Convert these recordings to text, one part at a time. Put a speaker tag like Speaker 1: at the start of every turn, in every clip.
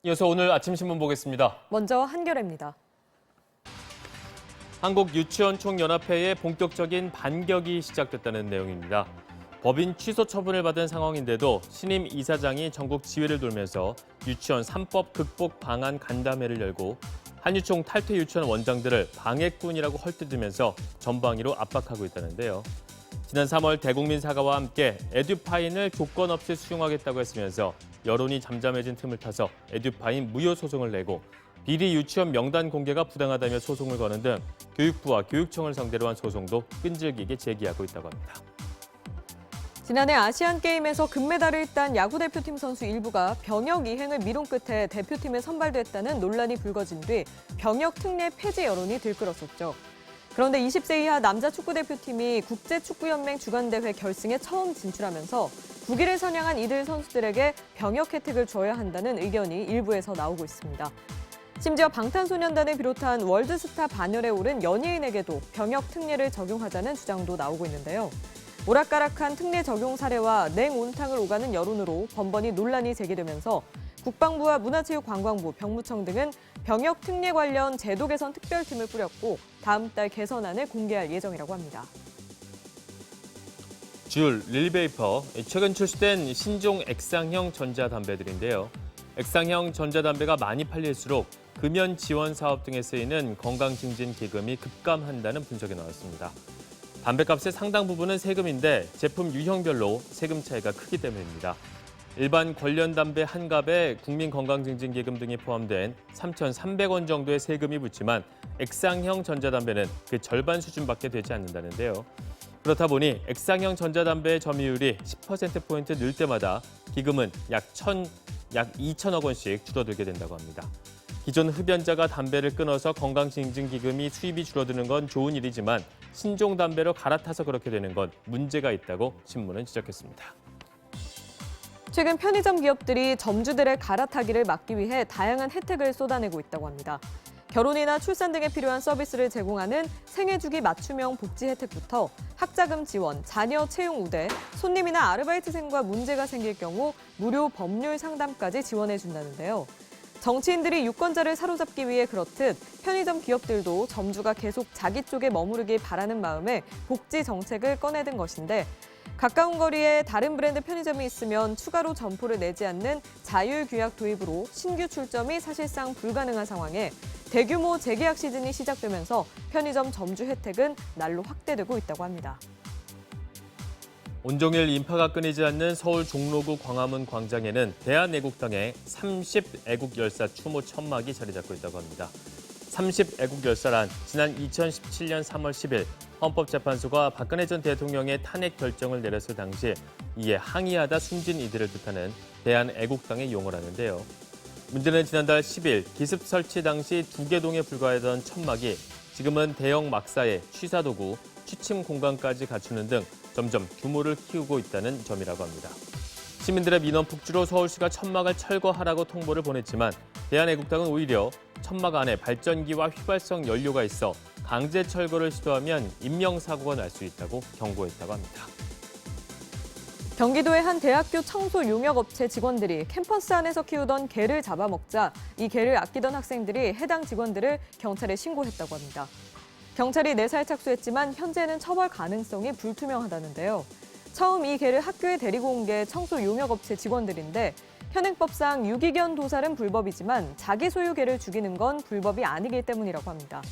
Speaker 1: 이어서 오늘 아침 신문 보겠습니다.
Speaker 2: 먼저 한겨레입니다.
Speaker 1: 한국유치원총연합회의 본격적인 반격이 시작됐다는 내용입니다. 법인 취소 처분을 받은 상황인데도 신임 이사장이 전국 지회를 돌면서 유치원 3법 극복 방안 간담회를 열고 한유총 탈퇴 유치원 원장들을 방해꾼이라고 헐뜯으면서 전방위로 압박하고 있다는데요. 지난 3월 대국민 사과와 함께 에듀파인을 조건 없이 수용하겠다고 했으면서 여론이 잠잠해진 틈을 타서 에듀파인 무효 소송을 내고 비리 유치원 명단 공개가 부당하다며 소송을 거는 등 교육부와 교육청을 상대로 한 소송도 끈질기게 제기하고 있다고 합니다.
Speaker 2: 지난해 아시안게임에서 금메달을 딴 야구대표팀 선수 일부가 병역 이행을 미룬 끝에 대표팀에 선발됐다는 논란이 불거진 뒤 병역 특례 폐지 여론이 들끓었었죠. 그런데 20세 이하 남자 축구대표팀이 국제축구연맹 주간대회 결승에 처음 진출하면서 국위를 선양한 이들 선수들에게 병역 혜택을 줘야 한다는 의견이 일부에서 나오고 있습니다. 심지어 방탄소년단을 비롯한 월드스타 반열에 오른 연예인에게도 병역 특례를 적용하자는 주장도 나오고 있는데요. 오락가락한 특례 적용 사례와 냉온탕을 오가는 여론으로 번번이 논란이 제기되면서 국방부와 문화체육관광부, 병무청 등은 병역 특례 관련 제도 개선 특별팀을 꾸렸고 다음 달 개선안을 공개할 예정이라고 합니다.
Speaker 1: 줄, 릴베이퍼, 최근 출시된 신종 액상형 전자담배들인데요. 액상형 전자담배가 많이 팔릴수록 금연 지원 사업 등에 쓰이는 건강증진기금이 급감한다는 분석이 나왔습니다. 담배값의 상당 부분은 세금인데 제품 유형별로 세금 차이가 크기 때문입니다. 일반 관련 담배 한 갑에 국민건강증진기금 등이 포함된 3,300원 정도의 세금이 붙지만 액상형 전자담배는 그 절반 수준밖에 되지 않는다는데요. 그렇다 보니 액상형 전자담배의 점유율이 10%포인트 늘 때마다 기금은 약 2천억 원씩 줄어들게 된다고 합니다. 기존 흡연자가 담배를 끊어서 건강증진기금이 수입이 줄어드는 건 좋은 일이지만 신종 담배로 갈아타서 그렇게 되는 건 문제가 있다고 신문은 지적했습니다.
Speaker 2: 최근 편의점 기업들이 점주들의 갈아타기를 막기 위해 다양한 혜택을 쏟아내고 있다고 합니다. 결혼이나 출산 등에 필요한 서비스를 제공하는 생애주기 맞춤형 복지 혜택부터 학자금 지원, 자녀 채용 우대, 손님이나 아르바이트생과 문제가 생길 경우 무료 법률 상담까지 지원해준다는데요. 정치인들이 유권자를 사로잡기 위해 그렇듯 편의점 기업들도 점주가 계속 자기 쪽에 머무르길 바라는 마음에 복지 정책을 꺼내든 것인데 가까운 거리에 다른 브랜드 편의점이 있으면 추가로 점포를 내지 않는 자율규약 도입으로 신규 출점이 사실상 불가능한 상황에 대규모 재계약 시즌이 시작되면서 편의점 점주 혜택은 날로 확대되고 있다고 합니다.
Speaker 1: 온종일 인파가 끊이지 않는 서울 종로구 광화문 광장에는 대한애국당의 30애국열사 추모 천막이 자리 잡고 있다고 합니다. 30애국열사란 지난 2017년 3월 10일 헌법재판소가 박근혜 전 대통령의 탄핵 결정을 내렸을 당시 이에 항의하다 숨진 이들을 뜻하는 대한애국당의 용어라는데요. 문제는 지난달 10일 기습 설치 당시 2개 동에 불과하던 천막이 지금은 대형 막사에 취사도구, 취침 공간까지 갖추는 등 점점 규모를 키우고 있다는 점이라고 합니다. 시민들의 민원 폭주로 서울시가 천막을 철거하라고 통보를 보냈지만 대한애국당은 오히려 천막 안에 발전기와 휘발성 연료가 있어 강제 철거를 시도하면 인명사고가 날 수 있다고 경고했다고 합니다.
Speaker 2: 경기도의 한 대학교 청소 용역업체 직원들이 캠퍼스 안에서 키우던 개를 잡아먹자 이 개를 아끼던 학생들이 해당 직원들을 경찰에 신고했다고 합니다. 경찰이 내사에 착수했지만 현재는 처벌 가능성이 불투명하다는데요. 처음 이 개를 학교에 데리고 온 게 청소 용역업체 직원들인데 현행법상 유기견 도살은 불법이지만 자기 소유 개를 죽이는 건 불법이 아니기 때문이라고 합니다.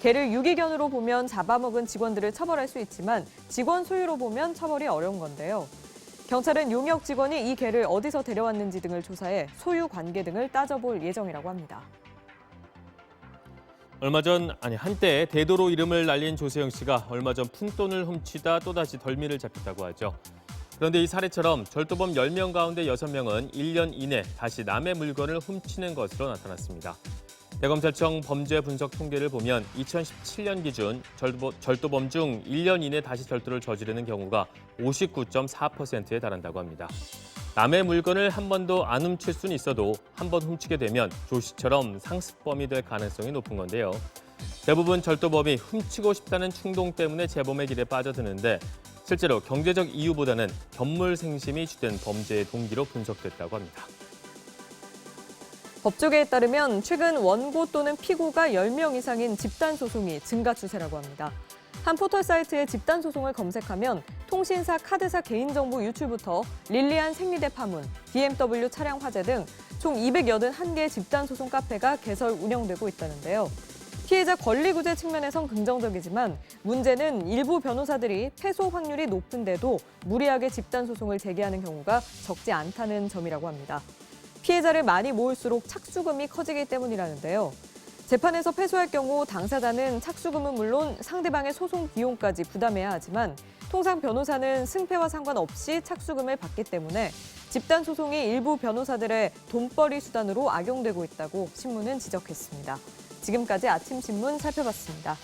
Speaker 2: 개를 유기견으로 보면 잡아먹은 직원들을 처벌할 수 있지만 직원 소유로 보면 처벌이 어려운 건데요. 경찰은 용역 직원이 이 개를 어디서 데려왔는지 등을 조사해 소유 관계 등을 따져볼 예정이라고 합니다.
Speaker 1: 한때 대도로 이름을 날린 조세영 씨가 얼마 전 푼돈을 훔치다 또다시 덜미를 잡혔다고 하죠. 그런데 이 사례처럼 절도범 10명 가운데 6명은 1년 이내 다시 남의 물건을 훔치는 것으로 나타났습니다. 대검찰청 범죄 분석 통계를 보면 2017년 기준 절도범 중 1년 이내 다시 절도를 저지르는 경우가 59.4%에 달한다고 합니다. 남의 물건을 한 번도 안 훔칠 수는 있어도 한 번 훔치게 되면 조 씨처럼 상습범이 될 가능성이 높은 건데요. 대부분 절도범이 훔치고 싶다는 충동 때문에 재범의 길에 빠져드는데 실제로 경제적 이유보다는 견물생심이 주된 범죄의 동기로 분석됐다고 합니다.
Speaker 2: 법조계에 따르면 최근 원고 또는 피고가 10명 이상인 집단 소송이 증가 추세라고 합니다. 한 포털 사이트의 집단 소송을 검색하면 통신사, 카드사 개인정보 유출부터 릴리안 생리대 파문, BMW 차량 화재 등 총 281개의 집단 소송 카페가 개설 운영되고 있다는데요. 피해자 권리 구제 측면에선 긍정적이지만 문제는 일부 변호사들이 패소 확률이 높은데도 무리하게 집단 소송을 제기하는 경우가 적지 않다는 점이라고 합니다. 피해자를 많이 모을수록 착수금이 커지기 때문이라는데요. 재판에서 패소할 경우 당사자는 착수금은 물론 상대방의 소송 비용까지 부담해야 하지만 통상 변호사는 승패와 상관없이 착수금을 받기 때문에 집단 소송이 일부 변호사들의 돈벌이 수단으로 악용되고 있다고 신문은 지적했습니다. 지금까지 아침 신문 살펴봤습니다.